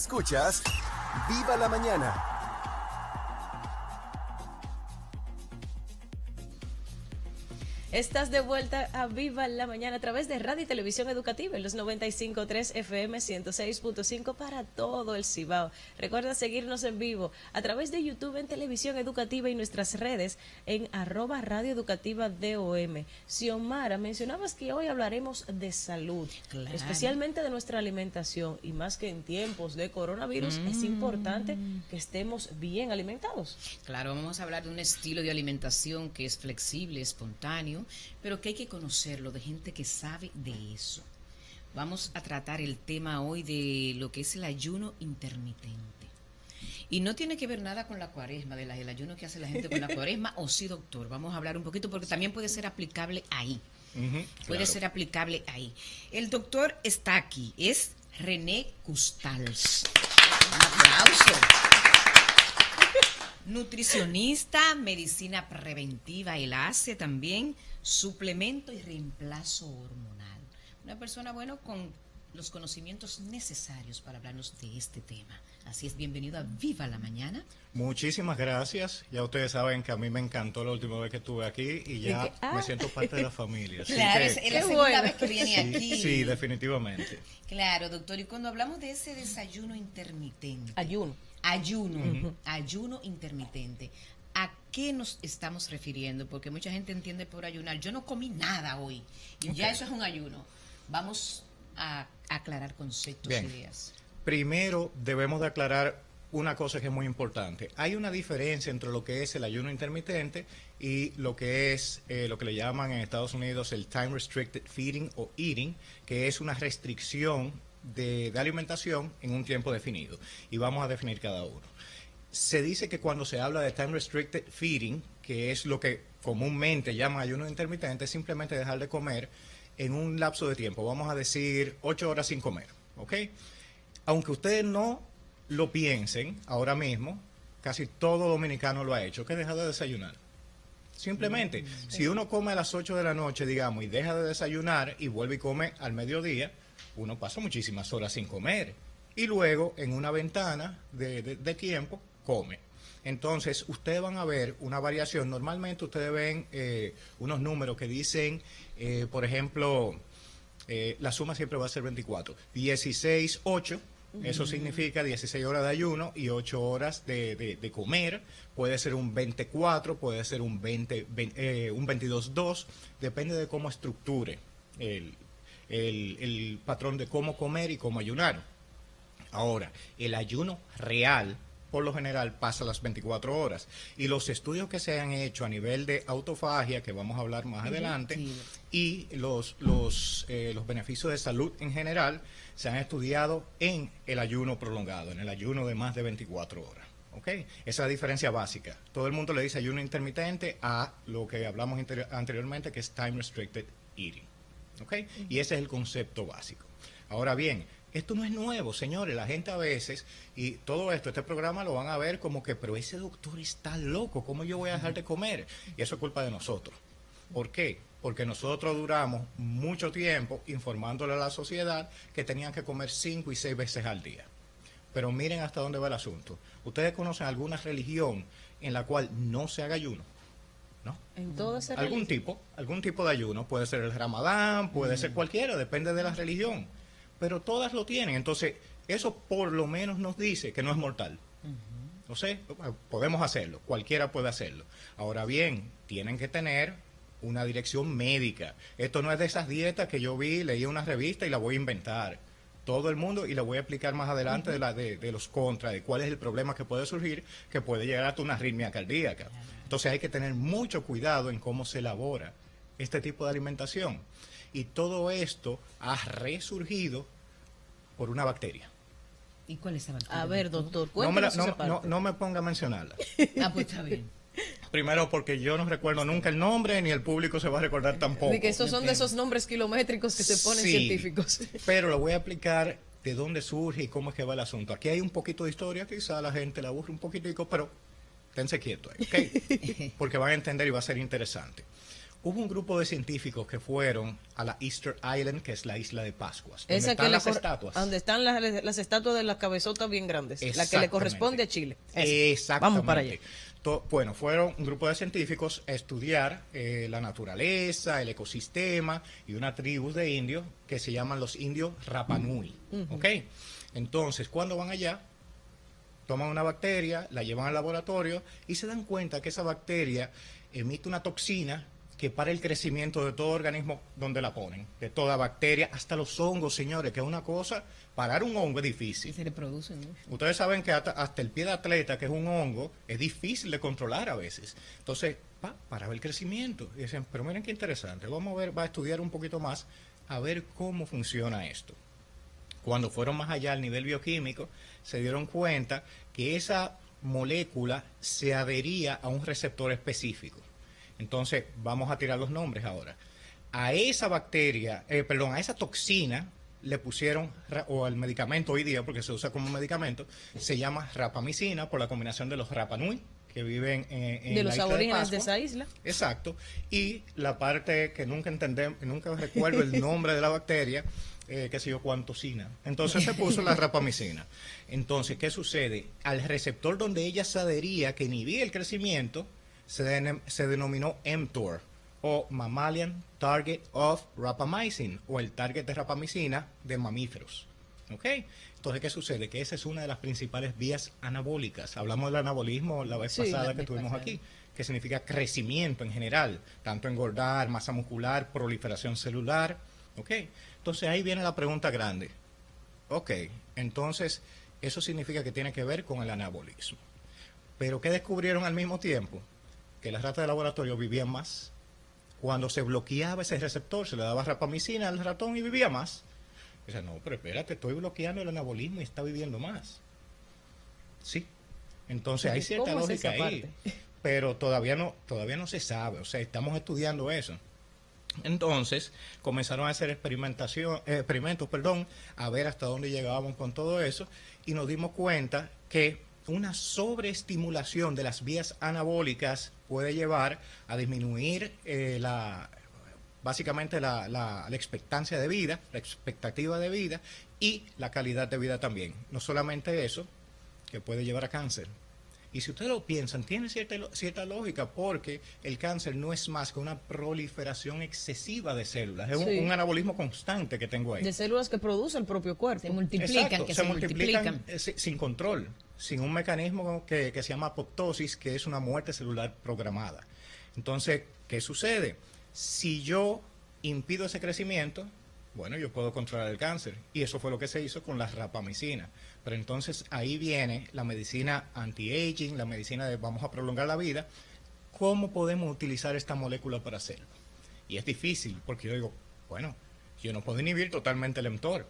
Escuchas Viva la Mañana. Estás de vuelta a Viva la Mañana a través de Radio y Televisión Educativa en los 95.3 FM 106.5 para todo el Cibao. Recuerda seguirnos en vivo a través de YouTube en Televisión Educativa y nuestras redes en @Radio Educativa DOM. Xiomara, mencionabas que hoy hablaremos de salud, especialmente de nuestra alimentación, y más que en tiempos de coronavirus es importante que estemos bien alimentados. Claro, vamos a hablar de un estilo de alimentación que es flexible, espontáneo, pero que hay que conocerlo de gente que sabe de eso. Vamos a tratar el tema hoy de lo que es el ayuno intermitente. Y no tiene que ver nada con la cuaresma, el ayuno que hace la gente con la cuaresma, o sí, doctor. Vamos a hablar un poquito porque también puede ser aplicable ahí. Puede ser aplicable ahí. El doctor está aquí, es René Custals. Un aplauso. Nutricionista, medicina preventiva, él hace también suplemento y reemplazo hormonal. Una persona, bueno, con los conocimientos necesarios para hablarnos de este tema. Así es, bienvenido a Viva la Mañana. Muchísimas gracias. Ya ustedes saben que a mí me encantó la última vez que estuve aquí y ya me siento parte de la familia. Claro, que, es la segunda vez que viene aquí. Sí, definitivamente. Claro, doctor, y cuando hablamos de ese desayuno intermitente. Ayuno, ayuno intermitente. ¿A qué nos estamos refiriendo? Porque mucha gente entiende por ayunar. Yo no comí nada hoy y ya eso es un ayuno. Vamos a aclarar conceptos e ideas. Primero debemos de aclarar una cosa que es muy importante. Hay una diferencia entre lo que es el ayuno intermitente y lo que es lo que le llaman en Estados Unidos el time restricted feeding o eating, que es una restricción de alimentación en un tiempo definido. Y vamos a definir cada uno. Se dice que cuando se habla de time restricted feeding, que es lo que comúnmente llaman ayuno intermitente, es simplemente dejar de comer en un lapso de tiempo, vamos a decir 8 horas sin comer, ¿ok? Aunque ustedes no lo piensen ahora mismo, casi todo dominicano lo ha hecho, que deja de desayunar. Simplemente, si uno come a las 8 de la noche, digamos, y deja de desayunar y vuelve y come al mediodía, uno pasa muchísimas horas sin comer. Y luego, en una ventana de tiempo, come. Entonces, ustedes van a ver una variación. Normalmente ustedes ven unos números que dicen, por ejemplo, la suma siempre va a ser 24. 16, 8. Eso significa 16 horas de ayuno y 8 horas de comer. Puede ser un 24, puede ser un 22-2. Depende de cómo estructure el patrón de cómo comer y cómo ayunar. Ahora, el ayuno real, por lo general, pasa las 24 horas. Y los estudios que se han hecho a nivel de autofagia, que vamos a hablar más adelante, y los beneficios de salud en general, se han estudiado en el ayuno prolongado, en el ayuno de más de 24 horas. ¿Okay? Esa es la diferencia básica. Todo el mundo le dice ayuno intermitente a lo que hablamos anteriormente, que es time restricted eating. ¿Okay? Y ese es el concepto básico. Ahora bien, esto no es nuevo, señores. La gente a veces, y todo esto, este programa lo van a ver como que, pero ese doctor está loco, ¿cómo yo voy a dejar de comer? Y eso es culpa de nosotros. ¿Por qué? Porque nosotros duramos mucho tiempo informándole a la sociedad que tenían que comer 5 y 6 veces al día. Pero miren hasta dónde va el asunto. ¿Ustedes conocen alguna religión en la cual no se haga ayuno? ¿No? En todas esas algún tipo de ayuno, puede ser el Ramadán, puede ser cualquiera, depende de la religión, pero todas lo tienen. Entonces eso por lo menos nos dice que no es mortal. No sé, podemos hacerlo, cualquiera puede hacerlo. Ahora bien, tienen que tener una dirección médica. Esto no es de esas dietas que yo vi, leí una revista y la voy a inventar. Todo el mundo, y le voy a explicar más adelante de los contras, de cuál es el problema que puede surgir, que puede llegar hasta una arritmia cardíaca. Entonces hay que tener mucho cuidado en cómo se elabora este tipo de alimentación. Y todo esto ha resurgido por una bacteria. ¿Y cuál es esa bacteria? A ver, doctor, cuéntanos esa parte. No me ponga a mencionarla. Pues está bien. Primero porque yo no recuerdo nunca el nombre, ni el público se va a recordar tampoco. De que esos son de esos nombres kilométricos que se ponen científicos. Pero le voy a explicar de dónde surge y cómo es que va el asunto. Aquí hay un poquito de historia, quizá la gente la aburre un poquitico, pero tense quieto ahí, ¿ok? Porque van a entender y va a ser interesante. Hubo un grupo de científicos que fueron a la Easter Island, que es la isla de Pascuas, donde Esa que están las estatuas. donde están las estatuas de las cabezotas bien grandes, la que le corresponde a Chile. Esa. Exactamente. Vamos para allá. Bueno, fueron un grupo de científicos a estudiar la naturaleza, el ecosistema y una tribu de indios que se llaman los indios Rapa Nui. ¿Ok? Entonces, cuando van allá, toman una bacteria, la llevan al laboratorio y se dan cuenta que esa bacteria emite una toxina que para el crecimiento de todo organismo donde la ponen, de toda bacteria, hasta los hongos, señores, que es una cosa, parar un hongo es difícil. Y se reproducen mucho. Ustedes saben que hasta el pie de atleta, que es un hongo, es difícil de controlar a veces. Entonces, paraba el crecimiento. Y dicen, pero miren qué interesante, vamos a ver, va a estudiar un poquito más, a ver cómo funciona esto. Cuando fueron más allá al nivel bioquímico, se dieron cuenta que esa molécula se adhería a un receptor específico. Entonces, vamos a tirar los nombres ahora. A esa bacteria, a esa toxina le pusieron, o al medicamento hoy día, porque se usa como medicamento, se llama rapamicina por la combinación de los Rapa Nui, que viven en de la los isla aborígenes Pascua. de esa isla. Exacto. Y la parte que nunca recuerdo el nombre de la bacteria, qué sé yo, cuantosina. Entonces se puso la rapamicina. Entonces, ¿qué sucede? Al receptor donde ella se adhería, que inhibía el crecimiento, se denominó mTOR, o Mammalian Target of Rapamycin, o el target de rapamicina de mamíferos. ¿Ok? Entonces, ¿qué sucede? Que esa es una de las principales vías anabólicas. Hablamos del anabolismo la vez pasada que tuvimos aquí, que significa crecimiento en general, tanto engordar, masa muscular, proliferación celular. ¿Ok? Entonces, ahí viene la pregunta grande. Ok, entonces, eso significa que tiene que ver con el anabolismo. ¿Pero qué descubrieron al mismo tiempo? Que las ratas de laboratorio vivían más. Cuando se bloqueaba ese receptor, se le daba rapamicina al ratón y vivía más. Dice, no, pero espérate, estoy bloqueando el anabolismo y está viviendo más. Sí. Entonces hay cierta lógica ahí. Pero todavía no se sabe. O sea, estamos estudiando eso. Entonces, comenzaron a hacer experimentos, a ver hasta dónde llegábamos con todo eso, y nos dimos cuenta que una sobreestimulación de las vías anabólicas puede llevar a disminuir básicamente la expectancia de vida, la expectativa de vida y la calidad de vida también. No solamente eso, que puede llevar a cáncer. Y si ustedes lo piensan, tiene cierta lógica, porque el cáncer no es más que una proliferación excesiva de células. Es un anabolismo constante que tengo ahí. De células que produce el propio cuerpo. Se multiplican, Exacto, que se multiplican sin control, sin un mecanismo que se llama apoptosis, que es una muerte celular programada. Entonces, ¿qué sucede? Si yo impido ese crecimiento, bueno, yo puedo controlar el cáncer. Y eso fue lo que se hizo con la rapamicina. Pero entonces ahí viene la medicina anti-aging, la medicina de vamos a prolongar la vida. ¿Cómo podemos utilizar esta molécula para hacerlo? Y es difícil, porque yo digo, bueno, yo no puedo inhibir totalmente el mTOR,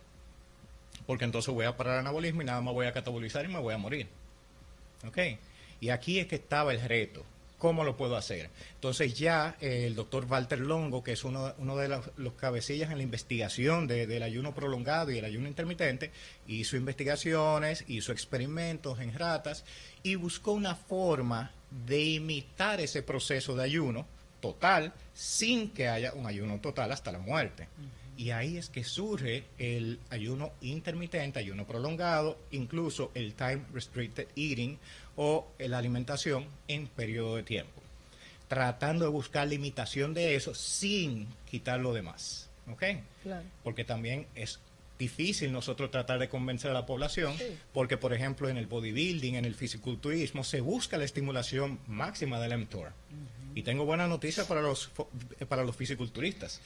porque entonces voy a parar el anabolismo y nada más voy a catabolizar y me voy a morir. ¿Ok? Y aquí es que estaba el reto. ¿Cómo lo puedo hacer? Entonces ya el doctor Walter Longo, que es uno de los cabecillas en la investigación del ayuno prolongado y el ayuno intermitente, hizo investigaciones, hizo experimentos en ratas y buscó una forma de imitar ese proceso de ayuno total sin que haya un ayuno total hasta la muerte. Y ahí es que surge el ayuno intermitente, ayuno prolongado, incluso el time restricted eating o la alimentación en periodo de tiempo, tratando de buscar la imitación de eso sin quitar lo demás. ¿Ok? Claro. Porque también es difícil nosotros tratar de convencer a la población, porque por ejemplo en el bodybuilding, en el fisiculturismo, se busca la estimulación máxima del mTOR. Y tengo buena noticia para los fisiculturistas.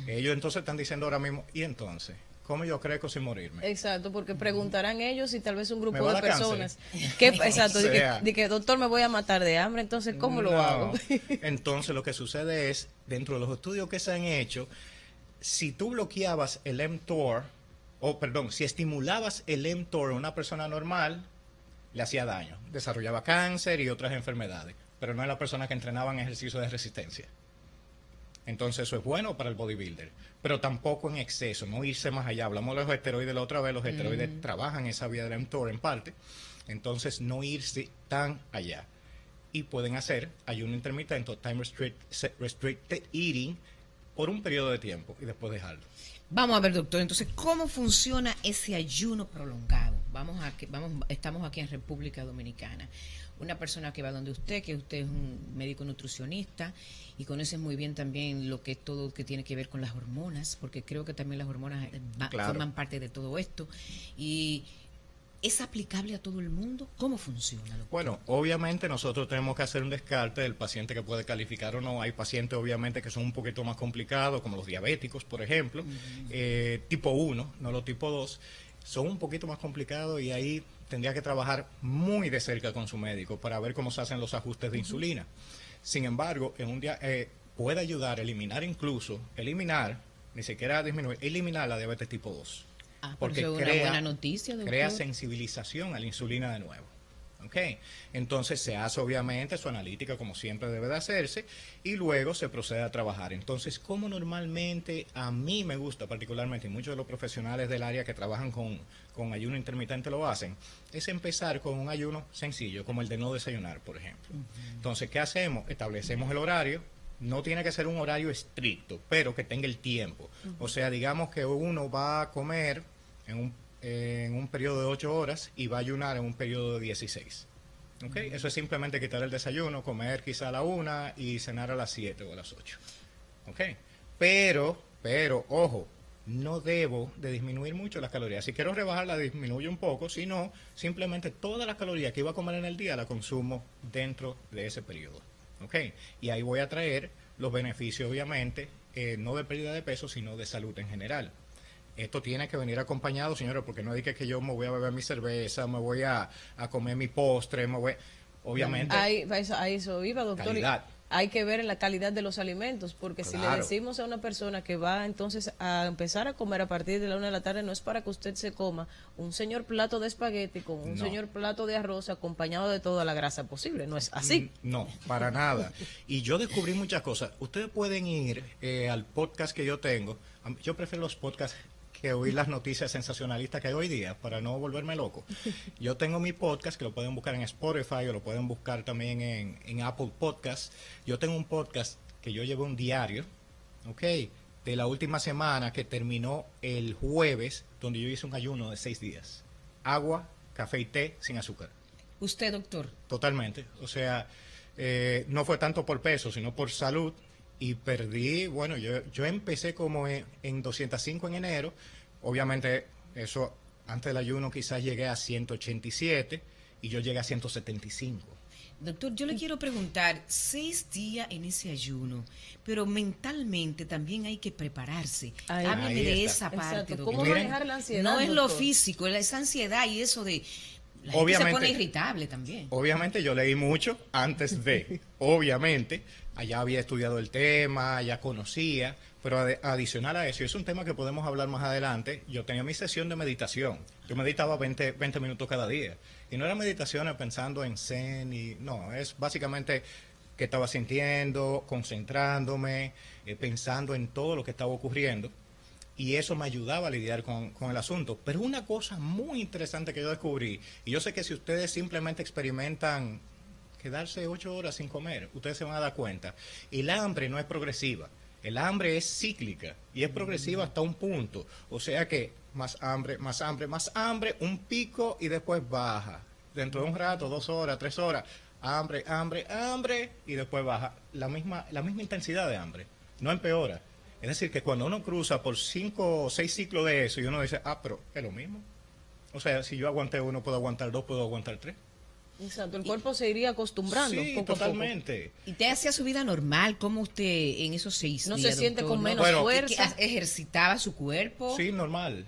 Ellos entonces están diciendo ahora mismo, ¿y entonces? ¿Cómo yo crezco sin morirme? Exacto, porque preguntarán ellos y tal vez un grupo ¿Me va de a dar personas. Exacto, O sea, de que doctor me voy a matar de hambre, entonces ¿cómo lo hago? Entonces lo que sucede es, dentro de los estudios que se han hecho, si tú bloqueabas el mTOR, si estimulabas el mTOR a una persona normal, le hacía daño, desarrollaba cáncer y otras enfermedades, pero no en las personas que entrenaban ejercicio de resistencia. Entonces eso es bueno para el bodybuilder, pero tampoco en exceso, no irse más allá. Hablamos de los esteroides la otra vez, los esteroides trabajan esa vía del mTOR en parte, entonces no irse tan allá. y pueden hacer ayuno intermitente, restricted eating, por un periodo de tiempo y después dejarlo. Vamos a ver, doctor, entonces, ¿cómo funciona ese ayuno prolongado? Estamos aquí en República Dominicana. Una persona que va donde usted, que usted es un médico nutricionista y conoce muy bien también lo que es todo que tiene que ver con las hormonas, porque creo que también las hormonas Claro. forman parte de todo esto. Y ¿es aplicable a todo el mundo? ¿Cómo funciona, doctor? Bueno, obviamente nosotros tenemos que hacer un descarte del paciente que puede calificar o no. Hay pacientes obviamente que son un poquito más complicados, como los diabéticos, por ejemplo, tipo 1, no los tipo 2, son un poquito más complicados y ahí tendría que trabajar muy de cerca con su médico para ver cómo se hacen los ajustes de insulina. Sin embargo, en un día puede ayudar a eliminar, ni siquiera disminuir, eliminar la diabetes tipo 2. Porque es una buena noticia, doctor. Crea sensibilización a la insulina de nuevo. ¿Okay? Entonces se hace obviamente su analítica como siempre debe de hacerse y luego se procede a trabajar. Entonces, como normalmente a mí me gusta particularmente y muchos de los profesionales del área que trabajan con ayuno intermitente lo hacen, es empezar con un ayuno sencillo, como el de no desayunar, por ejemplo. Entonces, ¿qué hacemos? Establecemos el horario. No tiene que ser un horario estricto, pero que tenga el tiempo. O sea, digamos que uno va a comer en un periodo de 8 horas y va a ayunar en un periodo de 16. ¿Okay? Eso es simplemente quitar el desayuno, comer quizá a la 1 y cenar a las 7 o a las 8. ¿Okay? Pero, ojo, no debo de disminuir mucho las calorías. Si quiero rebajarla, disminuyo un poco. Si no, simplemente todas las calorías que iba a comer en el día la consumo dentro de ese periodo. ¿Okay? Y ahí voy a traer los beneficios, obviamente, no de pérdida de peso, sino de salud en general. Esto tiene que venir acompañado, señores, porque no diga que yo me voy a beber mi cerveza, me voy a comer mi postre, obviamente. A eso iba, doctor. Calidad. Hay que ver en la calidad de los alimentos, porque si le Claro. decimos a una persona que va entonces a empezar a comer a partir de la 1 de la tarde, no es para que usted se coma un señor plato de espagueti con un No. señor plato de arroz acompañado de toda la grasa posible, no es así. No, para nada. Y yo descubrí muchas cosas. Ustedes pueden ir al podcast que yo tengo. Yo prefiero los podcasts que oír las noticias sensacionalistas que hay hoy día, para no volverme loco. Yo tengo mi podcast, que lo pueden buscar en Spotify o lo pueden buscar también en Apple Podcasts. Yo tengo un podcast que yo llevo un diario, ¿ok? De la última semana que terminó el jueves, donde yo hice un ayuno de 6 días. Agua, café y té sin azúcar. Usted, doctor. Totalmente. O sea, no fue tanto por peso, sino por salud. Y perdí, bueno, yo empecé como en 205 en enero. Obviamente, eso antes del ayuno quizás llegué a 187 y yo llegué a 175. Doctor, yo le quiero preguntar, 6 días en ese ayuno, pero mentalmente también hay que prepararse. Ahí Hábleme de está. esa parte, Exacto. doctor. ¿Cómo Miren, manejar la ansiedad? No es lo doctor? físico, es esa ansiedad y eso de... La gente se Obviamente. pone irritable también. Obviamente yo leí mucho antes de, obviamente, allá había estudiado el tema, ya conocía, pero adicional a eso, y es un tema que podemos hablar más adelante, yo tenía mi sesión de meditación. Yo meditaba 20 minutos cada día. Y no era meditaciones pensando en zen, no, es básicamente qué estaba sintiendo, concentrándome, pensando en todo lo que estaba ocurriendo. Y eso me ayudaba a lidiar con el asunto. Pero una cosa muy interesante que yo descubrí, y yo sé que si ustedes simplemente experimentan quedarse 8 horas sin comer, ustedes se van a dar cuenta. El hambre no es progresiva. El hambre es cíclica y es progresiva hasta un punto. O sea que más hambre, más hambre, más hambre, un pico y después baja. Dentro de un rato, 2 horas, 3 horas, hambre, hambre, hambre y después baja. La misma intensidad de hambre, no empeora. Es decir, que cuando uno cruza por 5 o 6 ciclos de eso y uno dice, pero es lo mismo. O sea, si yo aguanté 1, puedo aguantar 2, puedo aguantar 3. Exacto, el cuerpo se iría acostumbrando Sí, poco totalmente. ¿Y te hacía su vida normal? ¿Cómo usted en esos 6 No días, se siente doctor, con no? menos Bueno, fuerza. ¿Que ejercitaba su cuerpo? Sí, normal,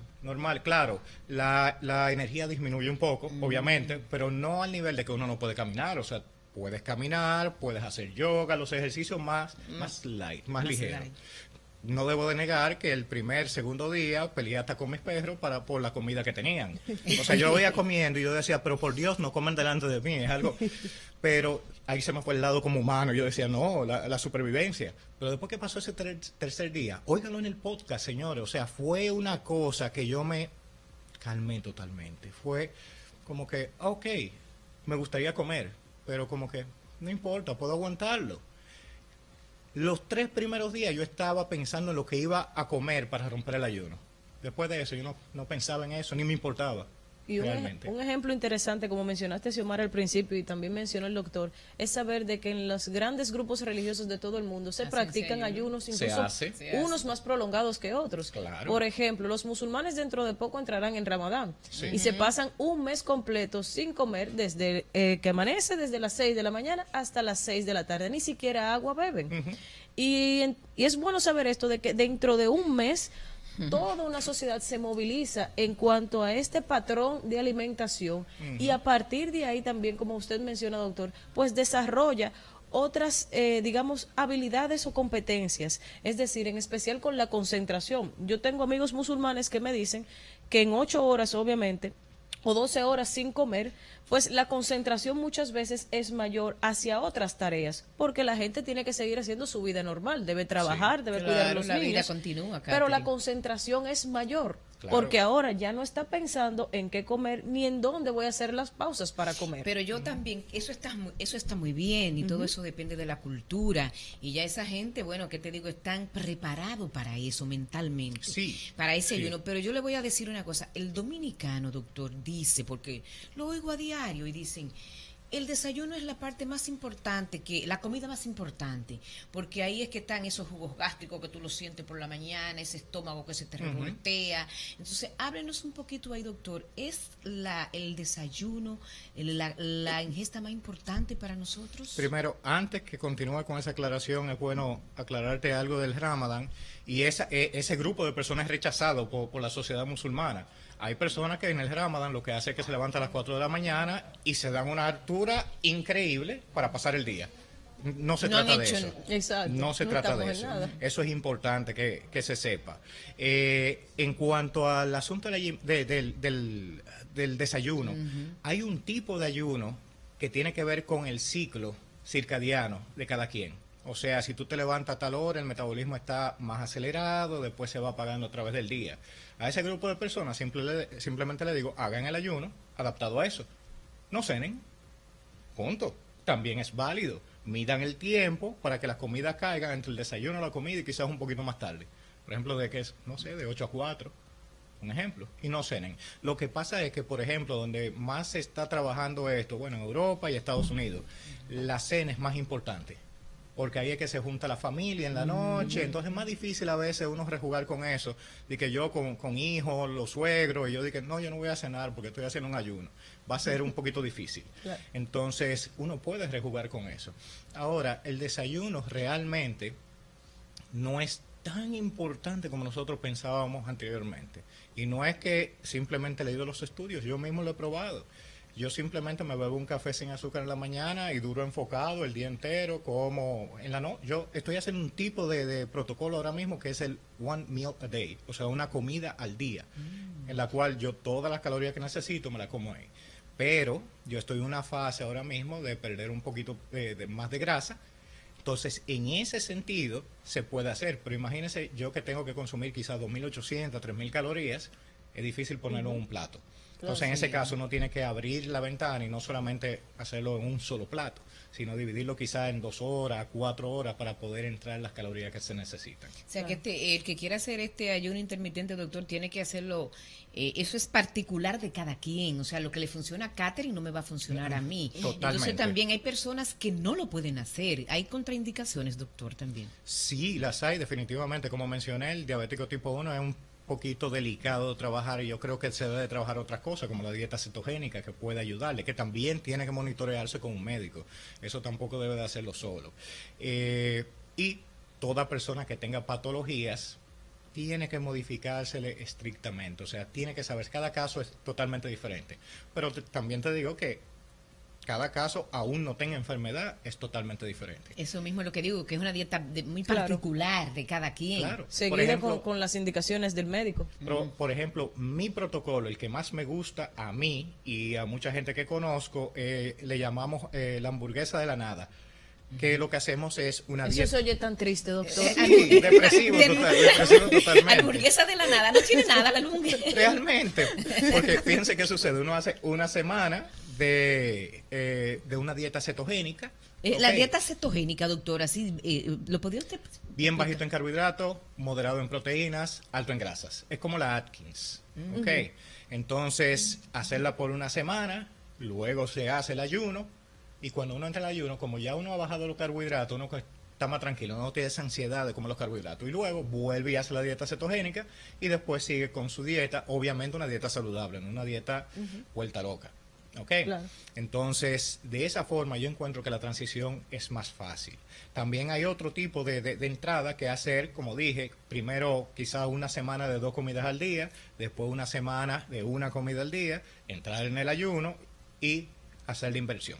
claro. La energía disminuye un poco, obviamente, pero no al nivel de que uno no puede caminar. O sea, puedes caminar, puedes hacer yoga, los ejercicios más light, más ligeros. light. No debo de negar que el segundo día peleé hasta con mis perros por la comida que tenían. O sea, yo iba comiendo y yo decía, pero por Dios, no coman delante de mí, es algo... Pero ahí se me fue el lado como humano, yo decía, no, la supervivencia. Pero después que pasó ese tercer día, óiganlo en el podcast, señores, o sea, fue una cosa que yo me calmé totalmente. Fue como que, ok, me gustaría comer, pero como que no importa, puedo aguantarlo. Los 3 primeros días yo estaba pensando en lo que iba a comer para romper el ayuno. Después de eso yo no pensaba en eso, ni me importaba. Y realmente. un ejemplo interesante, como mencionaste, Xiomara, al principio, y también mencionó el doctor, es saber de que en los grandes grupos religiosos de todo el mundo se practican ayunos, incluso unos más prolongados que otros. Claro. Por ejemplo, los musulmanes dentro de poco entrarán en Ramadán y se pasan un mes completo sin comer desde que amanece, desde las 6 de la mañana hasta las 6 de la tarde. Ni siquiera agua beben. Y es bueno saber esto, de que dentro de un mes toda una sociedad se moviliza en cuanto a este patrón de alimentación y a partir de ahí también, como usted menciona, doctor, pues desarrolla otras, digamos, habilidades o competencias, es decir, en especial con la concentración. Yo tengo amigos musulmanes que me dicen que en 8 horas, obviamente, o 12 horas sin comer, pues la concentración muchas veces es mayor hacia otras tareas, porque la gente tiene que seguir haciendo su vida normal, debe trabajar, debe cuidar a los la niños, vida continúa, pero la concentración es mayor, porque ahora ya no está pensando en qué comer ni en dónde voy a hacer las pausas para comer. Pero yo también, eso está muy bien y todo eso depende de la cultura y ya esa gente, bueno, ¿qué te digo? Están preparados para eso mentalmente, para ese ayuno. Pero yo le voy a decir una cosa, el dominicano, doctor, dice, porque lo oigo a diario y dicen, el desayuno es la parte más importante, la comida más importante, porque ahí es que están esos jugos gástricos que tú los sientes por la mañana, ese estómago que se te revoltea. Entonces, háblenos un poquito ahí, doctor. ¿Es el desayuno la ingesta más importante para nosotros? Primero, antes que continúe con esa aclaración, es bueno aclararte algo del Ramadán y ese grupo de personas es rechazado por la sociedad musulmana. Hay personas que en el Ramadán lo que hace es que se levantan a las 4 de la mañana y se dan una altura increíble para pasar el día. No se trata de eso. Exacto. No se trata de eso. Eso es importante que se sepa. En cuanto al asunto del desayuno, hay un tipo de ayuno que tiene que ver con el ciclo circadiano de cada quien. O sea, si tú te levantas a tal hora, el metabolismo está más acelerado, después se va apagando a través del día. A ese grupo de personas simplemente le digo, hagan el ayuno adaptado a eso. No cenen, punto. También es válido. Midan el tiempo para que las comidas caigan entre el desayuno, la comida y quizás un poquito más tarde. Por ejemplo, de 8 a 4, un ejemplo, y no cenen. Lo que pasa es que, por ejemplo, donde más se está trabajando esto, bueno, en Europa y Estados Unidos, la cena es más importante. Porque ahí es que se junta la familia en la noche, entonces es más difícil a veces uno rejugar con eso, de que yo con hijos, los suegros, y yo dije, no, yo no voy a cenar porque estoy haciendo un ayuno, va a ser un poquito difícil. Claro. Entonces uno puede rejugar con eso. Ahora, el desayuno realmente no es tan importante como nosotros pensábamos anteriormente, y no es que simplemente he leído los estudios, yo mismo lo he probado. Yo simplemente me bebo un café sin azúcar en la mañana y duro enfocado el día entero, como en la noche. Yo estoy haciendo un tipo de protocolo ahora mismo que es el one meal a day, o sea, una comida al día, en la cual yo todas las calorías que necesito me las como ahí. Pero yo estoy en una fase ahora mismo de perder un poquito más de grasa, entonces en ese sentido se puede hacer, pero imagínense yo que tengo que consumir quizás 2.800, 3.000 calorías, es difícil ponerlo en un plato. Entonces, en ese caso, uno tiene que abrir la ventana y no solamente hacerlo en un solo plato, sino dividirlo quizás en 2 horas, 4 horas para poder entrar las calorías que se necesitan. O sea, que el que quiera hacer este ayuno intermitente, doctor, tiene que hacerlo, eso es particular de cada quien. O sea, lo que le funciona a Catherine no me va a funcionar a mí. Totalmente. Entonces, también hay personas que no lo pueden hacer. ¿Hay contraindicaciones, doctor, también? Sí, las hay, definitivamente. Como mencioné, el diabético tipo 1 es un poquito delicado de trabajar y yo creo que se debe trabajar otras cosas como la dieta cetogénica que puede ayudarle, que también tiene que monitorearse con un médico, eso tampoco debe de hacerlo solo, y toda persona que tenga patologías tiene que modificársele estrictamente, o sea, tiene que saber, cada caso es totalmente diferente, pero también te digo que cada caso, aún no tenga enfermedad, es totalmente diferente. Eso mismo es lo que digo, que es una dieta muy particular de cada quien. Claro. Seguida con las indicaciones del médico. Por ejemplo, mi protocolo, el que más me gusta a mí y a mucha gente que conozco, le llamamos la hamburguesa de la nada. Que lo que hacemos es una dieta... Eso se oye tan triste, doctor. Sí, depresivo totalmente. Hamburguesa de la nada, no tiene nada la hamburguesa. Realmente, porque fíjense qué sucede, uno hace una semana de una dieta cetogénica, La Ok. dieta cetogénica, doctora, ¿sí, ¿lo podría usted Bien explicar? bajito en carbohidratos, moderado en proteínas, alto en grasas. Es como la Atkins. ¿Ok? Entonces, hacerla por una semana, luego se hace el ayuno, y cuando uno entra al ayuno, como ya uno ha bajado los carbohidratos, uno está más tranquilo, no tiene esa ansiedad de comer los carbohidratos. Y luego vuelve y hace la dieta cetogénica, y después sigue con su dieta, obviamente una dieta saludable, no una dieta vuelta loca. ¿Ok? Claro. Entonces, de esa forma yo encuentro que la transición es más fácil. También hay otro tipo de entrada que hacer, como dije, primero quizá una semana de 2 comidas al día, después una semana de 1 comida al día, entrar en el ayuno y hacer la inversión.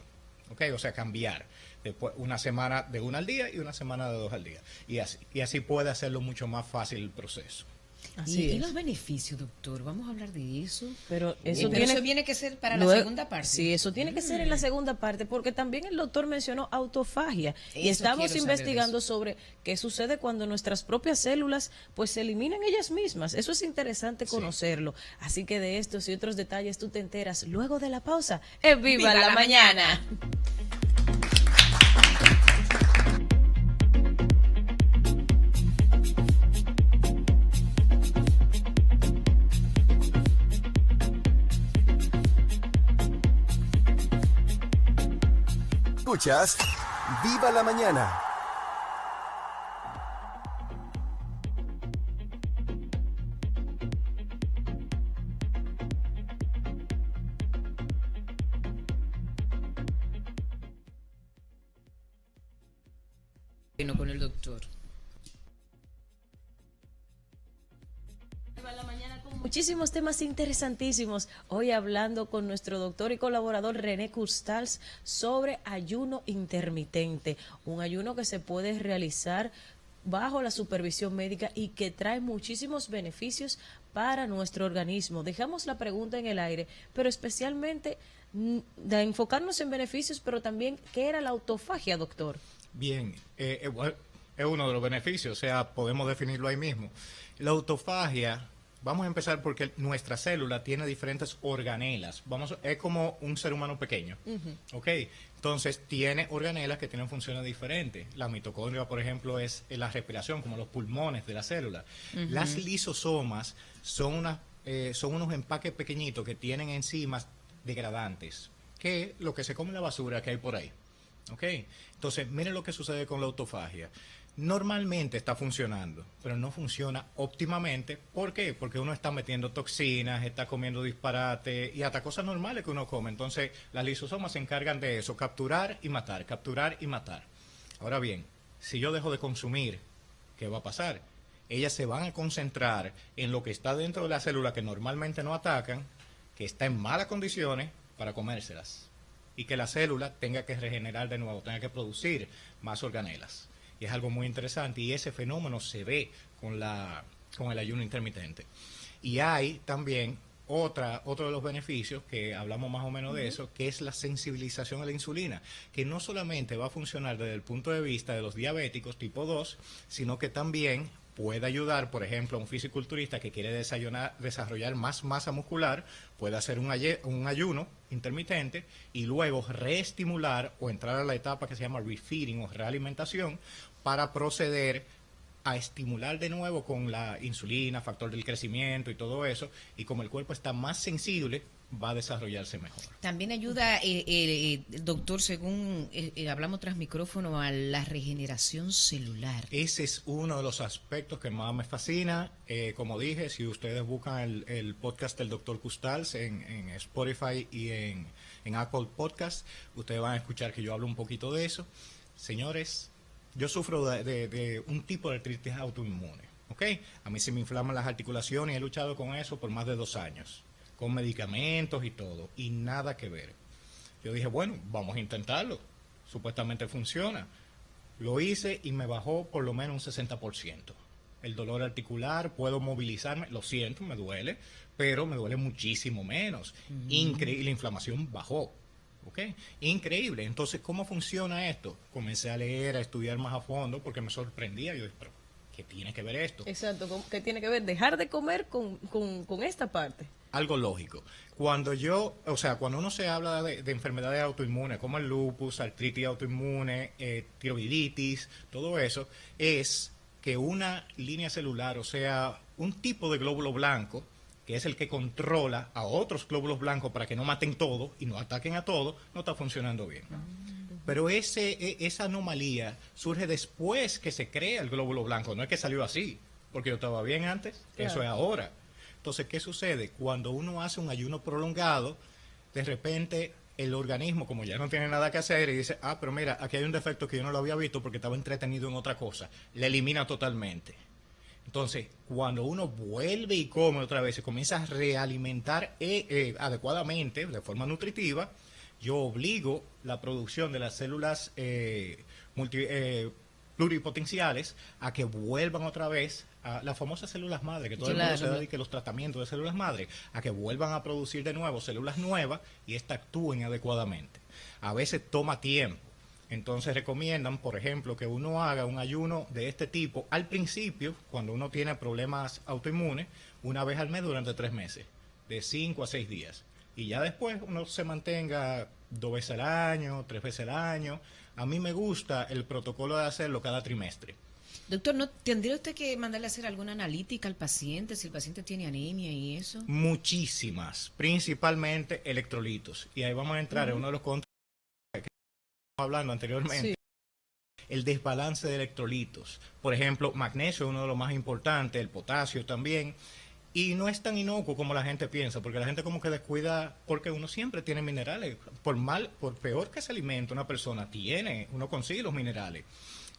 ¿Ok? O sea, cambiar. Después una semana de 1 al día y una semana de 2 al día. Y así puede hacerlo mucho más fácil el proceso. Así ¿Y es. los beneficios, doctor? Vamos a hablar de eso. Pero eso Pero tiene eso tiene que ser para la luego- segunda parte. Sí, eso tiene que ser en la segunda parte, porque también el doctor mencionó autofagia y Eso estamos quiero saber investigando de eso. sobre qué sucede cuando nuestras propias células pues se eliminan ellas mismas. Eso es interesante conocerlo. Así que de estos y otros detalles tú te enteras luego de la pausa. ¡Viva la mañana! Escuchas Viva la mañana. Bueno, con el doctor. Muchísimos temas interesantísimos. Hoy hablando con nuestro doctor y colaborador René Custals sobre ayuno intermitente, un ayuno que se puede realizar bajo la supervisión médica y que trae muchísimos beneficios para nuestro organismo. Dejamos la pregunta en el aire, pero especialmente de enfocarnos en beneficios, pero también ¿qué era la autofagia, doctor? Bien, bueno, es uno de los beneficios, o sea, podemos definirlo ahí mismo. La autofagia, vamos a empezar porque nuestra célula tiene diferentes organelas. Es como un ser humano pequeño, ¿ok? Entonces, tiene organelas que tienen funciones diferentes. La mitocondria, por ejemplo, es la respiración, como los pulmones de la célula. Las lisosomas son unos empaques pequeñitos que tienen enzimas degradantes, que es lo que se come la basura que hay por ahí. ¿Ok? Entonces, miren lo que sucede con la autofagia. Normalmente está funcionando, pero no funciona óptimamente. ¿Por qué? Porque uno está metiendo toxinas, está comiendo disparate y hasta cosas normales que uno come. Entonces, las lisosomas se encargan de eso, capturar y matar, capturar y matar. Ahora bien, si yo dejo de consumir, ¿qué va a pasar? Ellas se van a concentrar en lo que está dentro de la célula que normalmente no atacan, que está en malas condiciones, para comérselas. Y que la célula tenga que regenerar de nuevo, tenga que producir más organelas. Y es algo muy interesante y ese fenómeno se ve con el ayuno intermitente. Y hay también otro de los beneficios, que hablamos más o menos de eso, que es la sensibilización a la insulina, que no solamente va a funcionar desde el punto de vista de los diabéticos tipo 2, sino que también puede ayudar, por ejemplo, a un fisiculturista que quiere desarrollar más masa muscular, puede hacer un ayuno intermitente y luego reestimular o entrar a la etapa que se llama refeeding o realimentación para proceder a estimular de nuevo con la insulina, factor del crecimiento y todo eso, y como el cuerpo está más sensible, va a desarrollarse mejor. También ayuda, doctor, según hablamos tras micrófono, a la regeneración celular. Ese es uno de los aspectos que más me fascina. Como dije, si ustedes buscan el podcast del Dr. Custals en Spotify y en Apple Podcast, ustedes van a escuchar que yo hablo un poquito de eso. Señores, yo sufro de un tipo de artritis autoinmune, ¿ok? A mí se me inflaman las articulaciones y he luchado con eso por más de 2 años, con medicamentos y todo, y nada que ver. Yo dije, bueno, vamos a intentarlo. Supuestamente funciona. Lo hice y me bajó por lo menos un 60%. El dolor articular, puedo movilizarme, lo siento, me duele, pero me duele muchísimo menos. Increíble, la inflamación bajó. ¿Ok? Increíble. Entonces, ¿cómo funciona esto? Comencé a leer, a estudiar más a fondo porque me sorprendía. Yo dije, pero ¿qué tiene que ver esto? Exacto, ¿qué tiene que ver dejar de comer con esta parte? Algo lógico. Cuando uno se habla de enfermedades autoinmunes como el lupus, artritis autoinmune, tiroiditis, todo eso, es que una línea celular, o sea, un tipo de glóbulo blanco, que es el que controla a otros glóbulos blancos para que no maten todo y no ataquen a todo, no está funcionando bien. Pero esa anomalía surge después que se crea el glóbulo blanco, no es que salió así, porque yo estaba bien antes, Claro. eso es ahora. Entonces, ¿qué sucede? Cuando uno hace un ayuno prolongado, de repente el organismo, como ya no tiene nada que hacer, y dice, pero mira, aquí hay un defecto que yo no lo había visto porque estaba entretenido en otra cosa, le elimina totalmente. Entonces, cuando uno vuelve y come otra vez y comienza a realimentar adecuadamente, de forma nutritiva, yo obligo la producción de las células pluripotenciales a que vuelvan otra vez a las famosas células madre, que todo el mundo se dedique a los tratamientos de células madre, a que vuelvan a producir de nuevo células nuevas y éstas actúen adecuadamente. A veces toma tiempo. Entonces recomiendan, por ejemplo, que uno haga un ayuno de este tipo al principio, cuando uno tiene problemas autoinmunes, una vez al mes durante 3 meses, de 5 a 6 días. Y ya después uno se mantenga 2 veces al año, 3 veces al año. A mí me gusta el protocolo de hacerlo cada trimestre. Doctor, ¿no tendría usted que mandarle a hacer alguna analítica al paciente, si el paciente tiene anemia y eso? Muchísimas, principalmente electrolitos. Y ahí vamos a entrar en uno de los contras que estamos hablando anteriormente. Sí. El desbalance de electrolitos. Por ejemplo, magnesio es uno de los más importantes, el potasio también. Y no es tan inocuo como la gente piensa, porque la gente como que descuida, porque uno siempre tiene minerales. Por peor que se alimente una persona, uno consigue los minerales.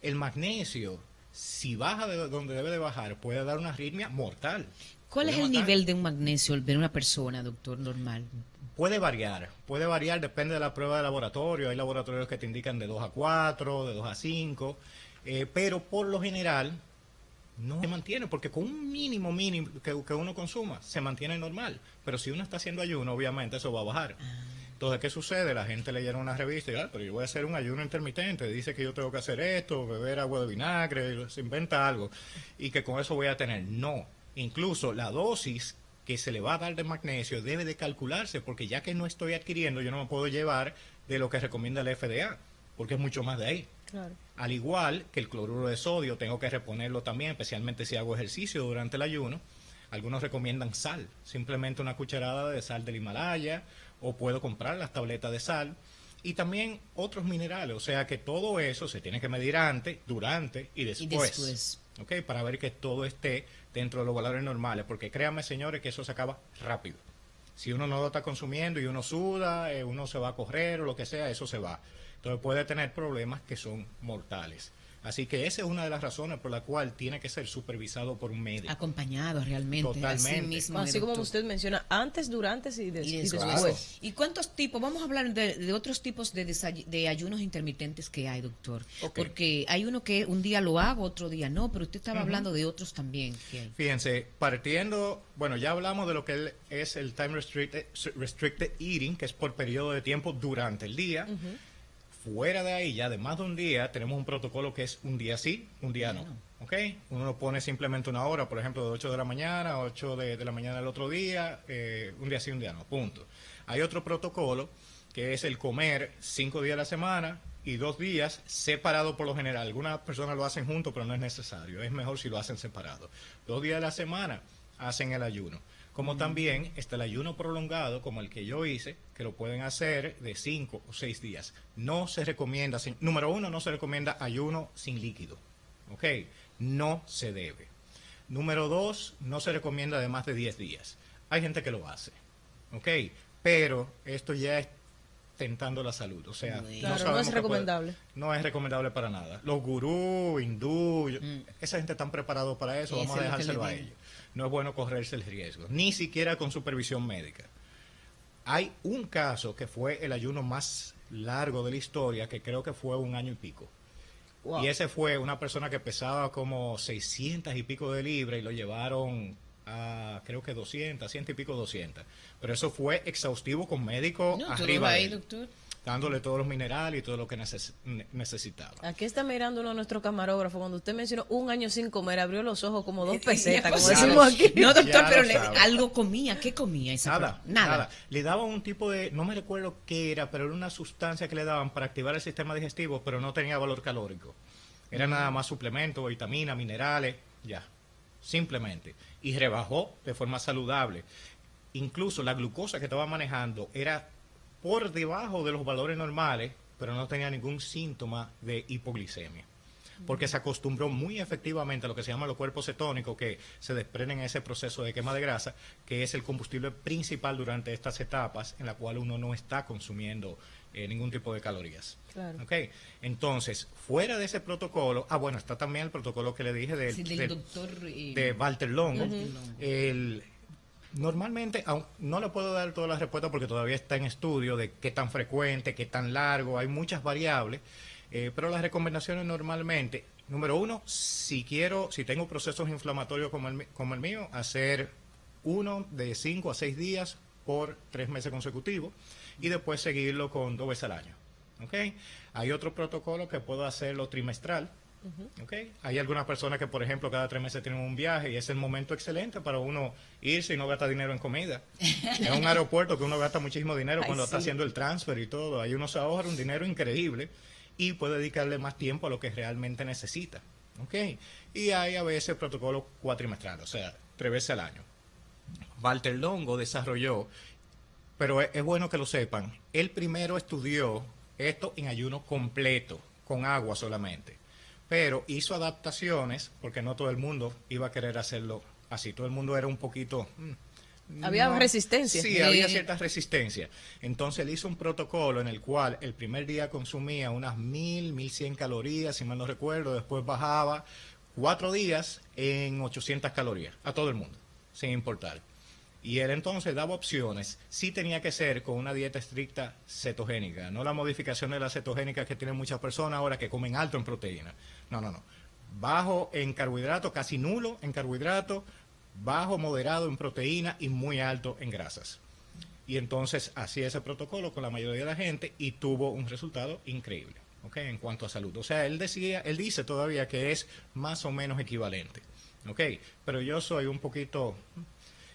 El magnesio, si baja de donde debe de bajar, puede dar una arritmia mortal. ¿Cuál es el nivel de un magnesio de una persona, doctor, normal? Puede variar, depende de la prueba de laboratorio. Hay laboratorios que te indican de 2 a 4, de 2 a 5, pero por lo general no se mantiene, porque con un mínimo que uno consuma, se mantiene normal. Pero si uno está haciendo ayuno, obviamente eso va a bajar. Entonces, ¿qué sucede? La gente leyera una revista y pero yo voy a hacer un ayuno intermitente, dice que yo tengo que hacer esto, beber agua de vinagre, se inventa algo, y que con eso voy a tener. No, incluso la dosis que se le va a dar de magnesio debe de calcularse, porque ya que no estoy adquiriendo, yo no me puedo llevar de lo que recomienda el FDA, porque es mucho más de ahí. Claro. Al igual que el cloruro de sodio, tengo que reponerlo también, especialmente si hago ejercicio durante el ayuno. Algunos recomiendan sal, simplemente una cucharada de sal del Himalaya, o puedo comprar las tabletas de sal. Y también otros minerales, o sea que todo eso se tiene que medir antes, durante y después. ¿Okay? Para ver que todo esté dentro de los valores normales, porque créanme, señores, que eso se acaba rápido. Si uno no lo está consumiendo y uno suda, uno se va a correr o lo que sea, eso se va. Entonces puede tener problemas que son mortales. Así que esa es una de las razones por la cual tiene que ser supervisado por un médico. Acompañado realmente. Totalmente. Así mismo, así como usted menciona, antes, durante y después. Claro. ¿Y cuántos tipos? Vamos a hablar de otros tipos de ayunos intermitentes que hay, doctor. Okay. Porque hay uno que un día lo hago, otro día no, pero usted estaba hablando de otros también que hay. Fíjense, ya hablamos de lo que es el time restricted eating, que es por periodo de tiempo durante el día. Fuera de ahí, ya de más de un día, tenemos un protocolo que es un día sí, un día no. ¿Ok? Uno lo pone simplemente una hora, por ejemplo, de 8 de la mañana a 8 de la mañana del otro día, un día sí, un día no, punto. Hay otro protocolo que es el comer 5 días a la semana y 2 días separado por lo general. Algunas personas lo hacen juntos, pero no es necesario. Es mejor si lo hacen separado. 2 días a la semana hacen el ayuno. Como también está el ayuno prolongado, como el que yo hice, que lo pueden hacer de 5 o 6 días. No se recomienda, número 1, no se recomienda ayuno sin líquido. ¿Ok? No se debe. Número 2, no se recomienda de más de 10 días. Hay gente que lo hace. ¿Ok? Pero esto ya es tentando la salud. O sea, claro, no es recomendable. No es recomendable para nada. Los gurús, hindúes, esa gente están preparados para eso, vamos a dejárselo a ellos. No es bueno correrse el riesgo, ni siquiera con supervisión médica. Hay un caso que fue el ayuno más largo de la historia, que creo que fue 1 año y pico. Wow. Y ese fue una persona que pesaba como 600 y pico de libras y lo llevaron a creo que 200, 100 y pico 200. Pero eso fue exhaustivo con médico arriba. Ahí, doctor. dándole todos los minerales y todo lo que necesitaba. Aquí está mirando uno de nuestros camarógrafos. Cuando usted mencionó un año sin comer, abrió los ojos como 2 pesetas, como Ya decimos aquí. No, doctor, Ya pero lo sabe. algo comía. ¿Qué comía ese Nada. Le daban un tipo de, no me recuerdo qué era, pero era una sustancia que le daban para activar el sistema digestivo, pero no tenía valor calórico. Era nada más suplementos, vitaminas, minerales, ya, simplemente. Y rebajó de forma saludable. Incluso la glucosa que estaba manejando era por debajo de los valores normales, pero no tenía ningún síntoma de hipoglicemia. Porque se acostumbró muy efectivamente a lo que se llama los cuerpos cetónicos, que se desprenden en ese proceso de quema de grasa, que es el combustible principal durante estas etapas en la cual uno no está consumiendo ningún tipo de calorías. Claro. ¿Okay? Entonces, fuera de ese protocolo, bueno, está también el protocolo que le dije del doctor de Walter Longo. Normalmente, no le puedo dar todas las respuestas porque todavía está en estudio de qué tan frecuente, qué tan largo, hay muchas variables. Pero las recomendaciones normalmente, número 1, si tengo procesos inflamatorios como el mío, hacer uno de 5 a 6 días por 3 meses consecutivos y después seguirlo con 2 veces al año. ¿Okay? Hay otro protocolo que puedo hacerlo trimestral. ¿Okay? Hay algunas personas que, por ejemplo, cada 3 meses tienen un viaje y es el momento excelente para uno irse y no gastar dinero en comida. Es un aeropuerto que uno gasta muchísimo dinero cuando está haciendo el transfer y todo. Ahí uno se ahorra un dinero increíble y puede dedicarle más tiempo a lo que realmente necesita. ¿Okay? Y hay a veces protocolos cuatrimestrales, o sea, 3 veces al año. Walter Longo desarrolló, pero es bueno que lo sepan, él primero estudió esto en ayuno completo, con agua solamente, pero hizo adaptaciones porque no todo el mundo iba a querer hacerlo así, todo el mundo era un poquito... Había resistencia. Sí, había cierta resistencia. Entonces él hizo un protocolo en el cual el primer día consumía unas 1100 calorías, si mal no recuerdo, después bajaba 4 días en 800 calorías a todo el mundo, sin importar. Y él entonces daba opciones. Sí tenía que ser con una dieta estricta cetogénica, no la modificación de la cetogénica que tienen muchas personas ahora que comen alto en proteína. No. Bajo en carbohidratos, casi nulo en carbohidratos, bajo, moderado en proteína y muy alto en grasas. Y entonces hacía ese protocolo con la mayoría de la gente y tuvo un resultado increíble, ¿okay? En cuanto a salud. O sea, él dice todavía que es más o menos equivalente, ¿okay? Pero yo soy un poquito...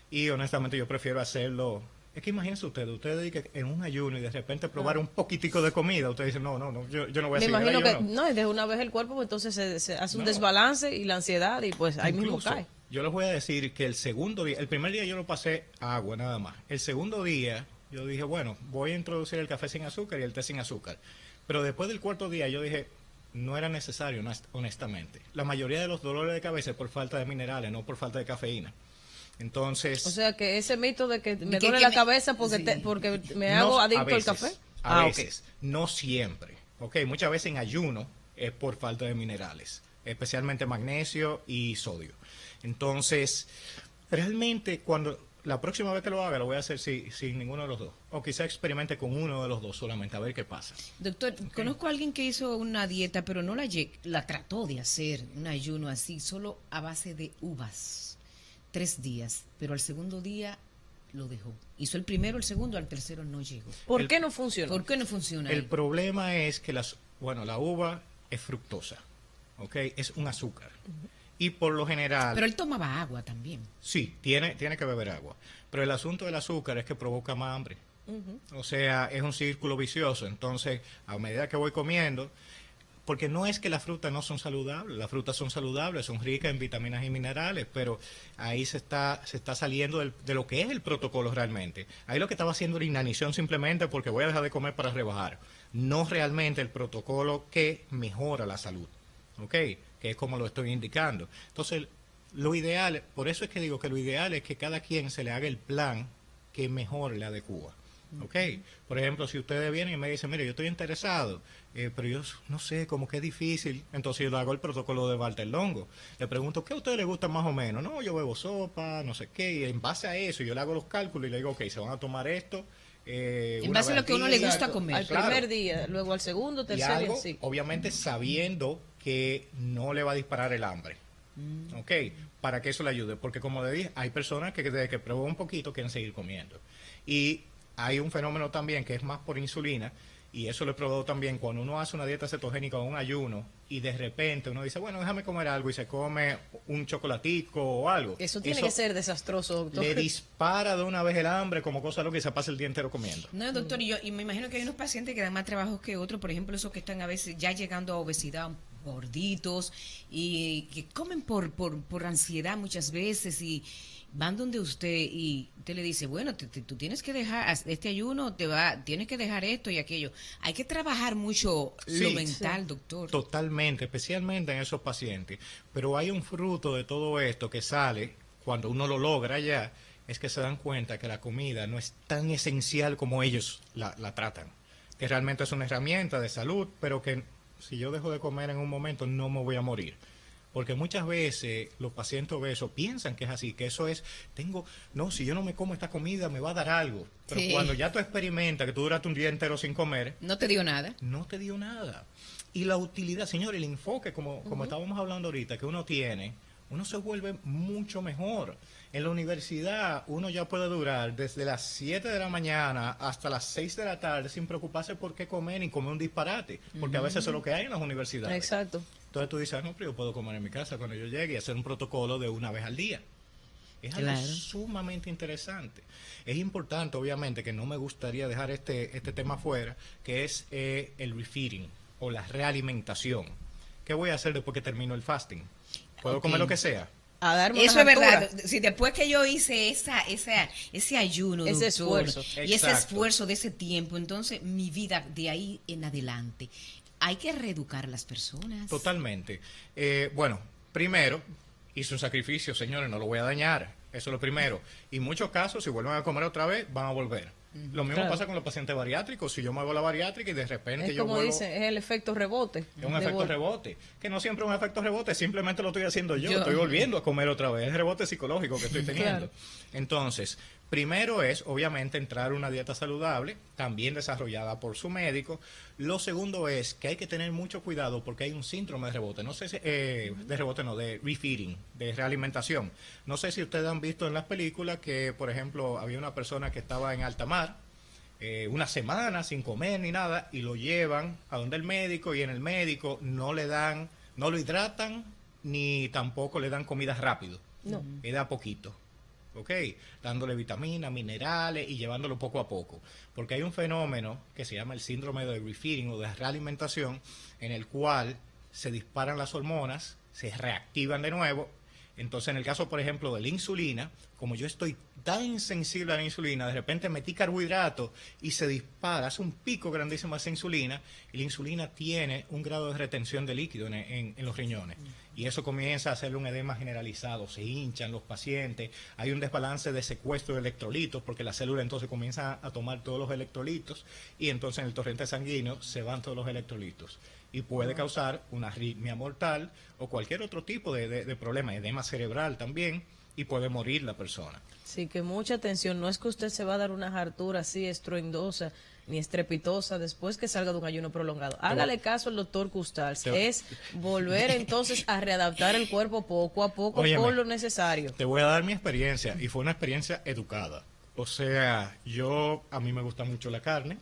Y honestamente yo prefiero hacerlo. Es que imagínense usted dedique en un ayuno y de repente probar un poquitico de comida. Usted dice, no, yo no voy a seguir el imagino que ayuno. no, y de una vez el cuerpo, pues, entonces se hace un desbalance y la ansiedad y pues ahí mismo Incluso, cae. yo les voy a decir que el primer día yo lo pasé a agua nada más. El segundo día yo dije, bueno, voy a introducir el café sin azúcar y el té sin azúcar. Pero después del cuarto día yo dije, no era necesario, honestamente. La mayoría de los dolores de cabeza es por falta de minerales, no por falta de cafeína. Entonces, O sea que ese mito de que me que duele la me- cabeza porque, sí. porque me no, hago a adicto al veces, café. A ok. veces, no siempre. ¿Okay? Muchas veces en ayuno es por falta de minerales, especialmente magnesio y sodio. Entonces, realmente la próxima vez que lo haga lo voy a hacer sin ninguno de los dos. O quizá experimente con uno de los dos solamente, a ver qué pasa. Doctor, conozco a alguien que hizo una dieta, pero no la trató de hacer, un ayuno así, solo a base de uvas. 3 días, pero al segundo día lo dejó. Hizo el primero, el segundo, al tercero no llegó. ¿Por qué no funciona? ¿Por qué no funciona? El ahí? problema es que la uva es fructosa, ¿ok? Es un azúcar. Y por lo general... Pero él tomaba agua también. Sí, tiene que beber agua. Pero el asunto del azúcar es que provoca más hambre. O sea, es un círculo vicioso. Entonces, a medida que voy comiendo, porque no es que las frutas no son saludables, las frutas son saludables, son ricas en vitaminas y minerales, pero ahí se está saliendo de lo que es el protocolo realmente. Ahí lo que estaba haciendo era inanición simplemente porque voy a dejar de comer para rebajar. No realmente el protocolo que mejora la salud, ¿ok? Que es como lo estoy indicando. Entonces, lo ideal, por eso es que digo que lo ideal es que cada quien se le haga el plan que mejor le adecua. ¿Ok? Por ejemplo, si ustedes vienen y me dicen, mire, yo estoy interesado, pero yo no sé, como que es difícil, entonces yo le hago el protocolo de Walter Longo. Le pregunto, ¿qué a ustedes les gusta más o menos? No, yo bebo sopa, no sé qué, y en base a eso yo le hago los cálculos y le digo, ok, se van a tomar esto. En base a lo que a uno le gusta comer. Al Claro. primer día, luego al segundo, Y tercero y algo, así. obviamente sabiendo que no le va a disparar el hambre. ¿Ok? Para que eso le ayude. Porque como le dije, hay personas que desde que prueban un poquito quieren seguir comiendo. Y hay un fenómeno también que es más por insulina y eso lo he probado también, cuando uno hace una dieta cetogénica o un ayuno y de repente uno dice, bueno, déjame comer algo y se come un chocolatico o algo. Eso tiene que ser desastroso, doctor. Le dispara de una vez el hambre como cosa loca y se pasa el día entero comiendo. No, doctor, y me imagino que hay unos pacientes que dan más trabajo que otros, por ejemplo, esos que están a veces ya llegando a obesidad, gorditos, y que comen por ansiedad muchas veces, y van donde usted y usted le dice, bueno, tú tienes que dejar este ayuno, tienes que dejar esto y aquello. Hay que trabajar mucho lo mental, doctor. Totalmente, especialmente en esos pacientes. Pero hay un fruto de todo esto que sale cuando uno lo logra ya, es que se dan cuenta que la comida no es tan esencial como ellos la tratan. Que realmente es una herramienta de salud, pero que si yo dejo de comer en un momento no me voy a morir. Porque muchas veces los pacientes obesos piensan que es así, que eso es, si yo no me como esta comida me va a dar algo. Pero cuando ya tú experimentas que tú duraste un día entero sin comer. No te dio nada. No te dio nada. Y la utilidad, señor, el enfoque, como estábamos hablando ahorita, que uno tiene, uno se vuelve mucho mejor. En la universidad uno ya puede durar desde las 7 de la mañana hasta las 6 de la tarde sin preocuparse por qué comer ni comer un disparate, porque a veces eso es lo que hay en las universidades. Exacto. Entonces tú dices, no, pero yo puedo comer en mi casa cuando yo llegue y hacer un protocolo de una vez al día. Es algo sumamente interesante. Es importante, obviamente, que no me gustaría dejar este tema fuera, que es el refeeding o la realimentación. ¿Qué voy a hacer después que termino el fasting? ¿Puedo comer lo que sea? A darme eso una es altura. verdad. Si después que yo hice ese ayuno, ese doctor, esfuerzo, y ese esfuerzo de ese tiempo, entonces mi vida de ahí en adelante, hay que reeducar a las personas. Totalmente. Bueno, primero, hice un sacrificio, señores, no lo voy a dañar. Eso es lo primero. Y en muchos casos, si vuelven a comer otra vez, van a volver. Lo mismo pasa con los pacientes bariátricos. Si yo me hago la bariátrica y de repente yo vuelvo... Es como dicen, es el efecto rebote. Es un efecto rebote. Que no siempre es un efecto rebote, simplemente lo estoy haciendo yo. Estoy volviendo a comer otra vez. Es el rebote psicológico que estoy teniendo. Claro. Entonces, primero es, obviamente, entrar a una dieta saludable, también desarrollada por su médico. Lo segundo es que hay que tener mucho cuidado porque hay un síndrome de rebote. No sé si, de rebote no, de refeeding, de realimentación. No sé si ustedes han visto en las películas que, por ejemplo, había una persona que estaba en alta mar, una semana sin comer ni nada, y lo llevan a donde el médico, y en el médico no lo hidratan, ni tampoco le dan comida rápido. No. Le da poquito. ¿Ok? Dándole vitaminas, minerales y llevándolo poco a poco. Porque hay un fenómeno que se llama el síndrome de refeeding o de realimentación, en el cual se disparan las hormonas, se reactivan de nuevo. Entonces, en el caso, por ejemplo, de la insulina, como yo estoy tan sensible a la insulina, de repente metí carbohidratos y se dispara, hace un pico grandísimo esa insulina, y la insulina tiene un grado de retención de líquido en los riñones. Y eso comienza a hacerle un edema generalizado, se hinchan los pacientes, hay un desbalance de secuestro de electrolitos, porque la célula entonces comienza a tomar todos los electrolitos, y entonces en el torrente sanguíneo se van todos los electrolitos. Y puede causar una arritmia mortal o cualquier otro tipo de problema, edema cerebral también, y puede morir la persona. Sí, que mucha atención, no es que usted se va a dar una hartura así estruendosa ni estrepitosa después que salga de un ayuno prolongado. Hágale caso al doctor Custals, es volver entonces a readaptar el cuerpo poco a poco. Óyeme, por lo necesario. Te voy a dar mi experiencia, y fue una experiencia educada. O sea, a mí me gusta mucho la carne,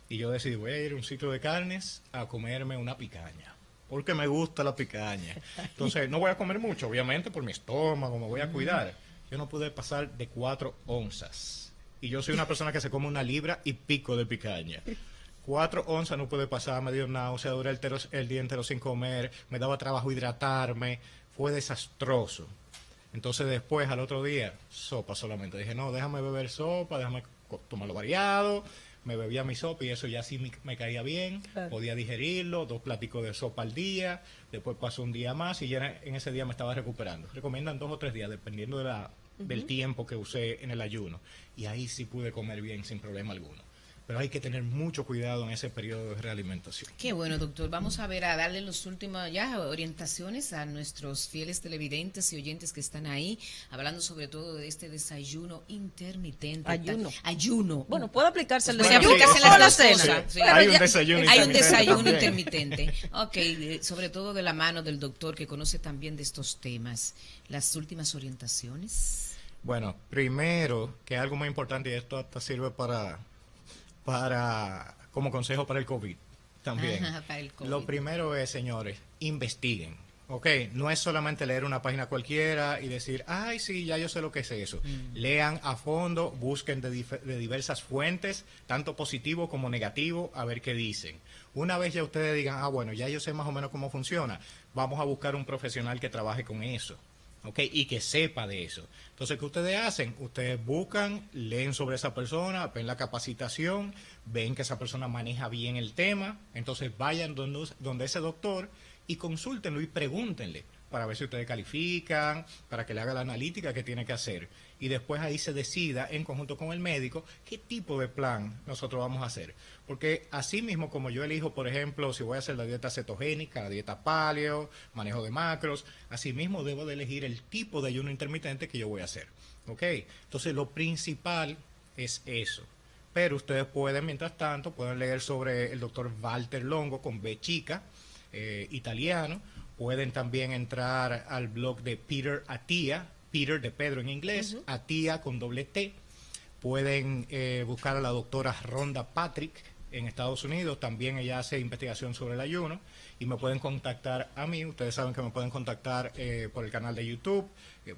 y yo decidí, voy a ir a un sitio de carnes a comerme una picaña, porque me gusta la picaña. Entonces, no voy a comer mucho, obviamente, por mi estómago, me voy a cuidar. Yo no pude pasar de 4 onzas. Y yo soy una persona que se come 1 libra y pico de picaña. 4 onzas no pude pasar, me dio náusea, duré el día entero sin comer, me daba trabajo hidratarme, fue desastroso. Entonces después, al otro día, sopa solamente. Dije, no, déjame beber sopa, déjame tomarlo variado. Me bebía mi sopa y eso ya sí me caía bien, claro. Podía digerirlo, 2 platicos de sopa al día, después pasó un día más y ya en ese día me estaba recuperando. Recomiendan 2 o 3 días, dependiendo del tiempo que usé en el ayuno. Y ahí sí pude comer bien sin problema alguno. Pero hay que tener mucho cuidado en ese periodo de realimentación. Qué bueno, doctor. Vamos a darle las últimas orientaciones a nuestros fieles televidentes y oyentes que están ahí, hablando sobre todo de este desayuno intermitente. Ayuno. Bueno, puede aplicarse el desayuno. Puede aplicarse la cena. Sí. Hay un desayuno intermitente. Ok, sobre todo de la mano del doctor que conoce también de estos temas. Las últimas orientaciones. Bueno, primero, que algo muy importante, y esto hasta sirve para como consejo para el COVID también. Ajá, para el COVID. Lo primero es, señores, investiguen. Ok, no es solamente leer una página cualquiera y decir, ay, sí, ya yo sé lo que es eso. Lean a fondo, busquen de diversas fuentes, tanto positivo como negativo, a ver qué dicen. Una vez ya ustedes digan, bueno, ya yo sé más o menos cómo funciona, vamos a buscar un profesional que trabaje con eso. ¿Ok? Y que sepa de eso. Entonces, ¿qué ustedes hacen? Ustedes buscan, leen sobre esa persona, ven la capacitación, ven que esa persona maneja bien el tema, entonces vayan donde ese doctor y consúltenlo y pregúntenle para ver si ustedes califican, para que le haga la analítica que tiene que hacer. Y después ahí se decida, en conjunto con el médico, qué tipo de plan nosotros vamos a hacer. Porque así mismo como yo elijo, por ejemplo, si voy a hacer la dieta cetogénica, la dieta paleo, manejo de macros, así mismo debo de elegir el tipo de ayuno intermitente que yo voy a hacer. ¿Ok? Entonces lo principal es eso. Pero ustedes pueden, mientras tanto, pueden leer sobre el doctor Walter Longo con B chica, italiano. Pueden también entrar al blog de Peter Attia, Peter de Pedro en inglés, Attia con doble T. Pueden buscar a la doctora Rhonda Patrick en Estados Unidos, también ella hace investigación sobre el ayuno, y me pueden contactar a mí. Ustedes saben que me pueden contactar por el canal de YouTube,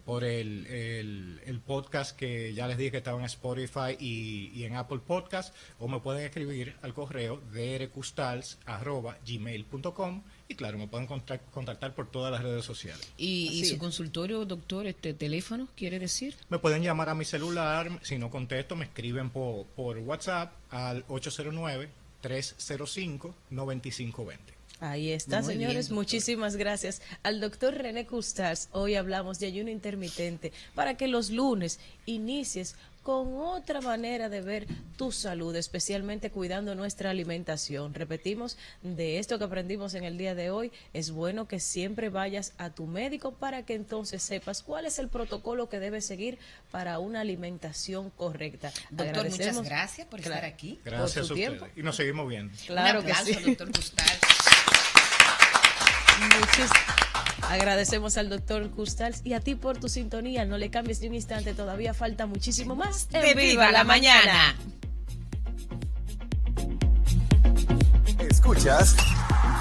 por el podcast que ya les dije que estaba en Spotify y en Apple Podcast, o me pueden escribir al correo drcustals@gmail.com, y claro, me pueden contactar por todas las redes sociales. ¿Y su consultorio, doctor, teléfono, quiere decir? Me pueden llamar a mi celular, si no contesto me escriben por WhatsApp al 809-305-9520. Ahí está, Muy señores. bien, Muchísimas gracias al doctor René Custars. Hoy hablamos de ayuno intermitente para que los lunes inicies con otra manera de ver tu salud, especialmente cuidando nuestra alimentación. Repetimos, de esto que aprendimos en el día de hoy, es bueno que siempre vayas a tu médico para que entonces sepas cuál es el protocolo que debes seguir para una alimentación correcta. Doctor, muchas gracias por estar aquí. Gracias por a su ustedes. tiempo. Y nos seguimos viendo. Claro Un que aplauso, sí. doctor Custals. Agradecemos al doctor Custals y a ti por tu sintonía. No le cambies ni un instante, todavía falta muchísimo más. De Viva la Mañana. Escuchas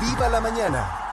Viva la Mañana.